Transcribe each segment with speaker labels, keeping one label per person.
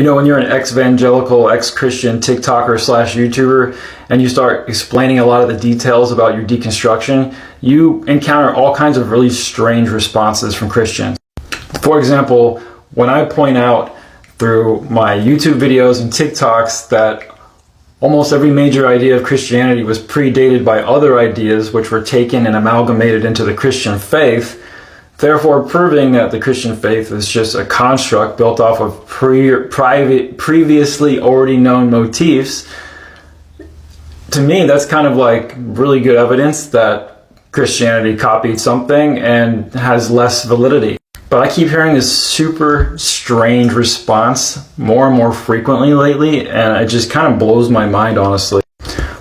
Speaker 1: You know, when you're an ex-evangelical, ex-Christian TikToker slash YouTuber, and you start explaining a lot of the details about your deconstruction, you encounter all kinds of really strange responses from Christians. For example, when I point out through my YouTube videos and TikToks that almost every major idea of Christianity was predated by other ideas which were taken and amalgamated into the Christian faith, therefore proving that the Christian faith is just a construct built off of previously already known motifs. To me, that's kind of like really good evidence that Christianity copied something and has less validity. But I keep hearing this super strange response more and more frequently lately, and it just kind of blows my mind, honestly.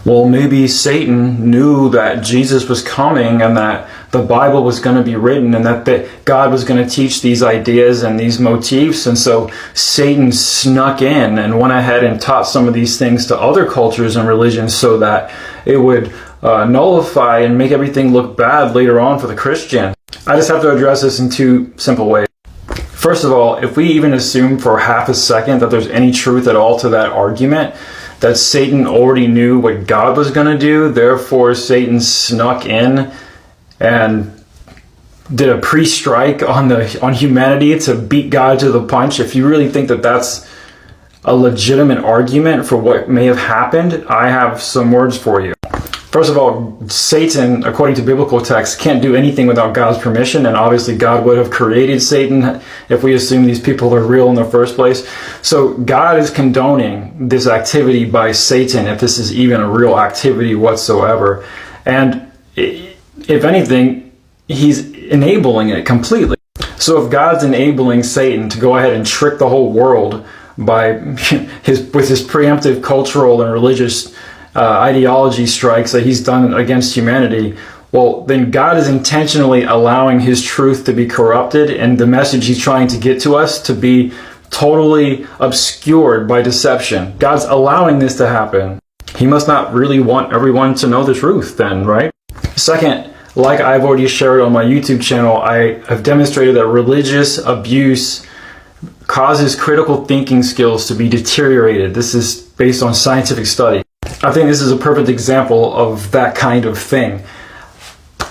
Speaker 1: Well, maybe Satan knew that Jesus was coming and that the Bible was going to be written and that God was going to teach these ideas and these motifs, and so Satan snuck in and went ahead and taught some of these things to other cultures and religions so that it would nullify and make everything look bad later on for the Christian. I just have to address this in two simple ways. First of all, if we even assume for half a second that there's any truth at all to that argument, that Satan already knew what God was going to do, therefore Satan snuck in and did a pre-strike on humanity to beat God to the punch. If you really think that that's a legitimate argument for what may have happened, I have some words for you. First of all, Satan, according to biblical texts, can't do anything without God's permission, and obviously God would have created Satan if we assume these people are real in the first place. So God is condoning this activity by Satan, if this is even a real activity whatsoever. And if anything, he's enabling it completely. So if God's enabling Satan to go ahead and trick the whole world by with his preemptive cultural and religious ideology strikes that he's done against humanity, well, then God is intentionally allowing his truth to be corrupted and the message he's trying to get to us to be totally obscured by deception. God's allowing this to happen. He must not really want everyone to know the truth then, right? Second, like I've already shared on my YouTube channel, I have demonstrated that religious abuse causes critical thinking skills to be deteriorated. This is based on scientific study. I think this is a perfect example of that kind of thing.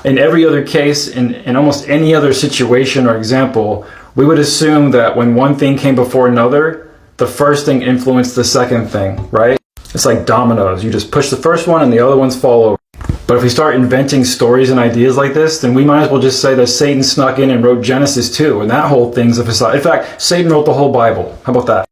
Speaker 1: In every other case, in almost any other situation or example, we would assume that when one thing came before another, the first thing influenced the second thing, right? It's like dominoes. You just push the first one and the other ones fall over. But if we start inventing stories and ideas like this, then we might as well just say that Satan snuck in and wrote Genesis 2, and that whole thing's a facade. In fact, Satan wrote the whole Bible. How about that?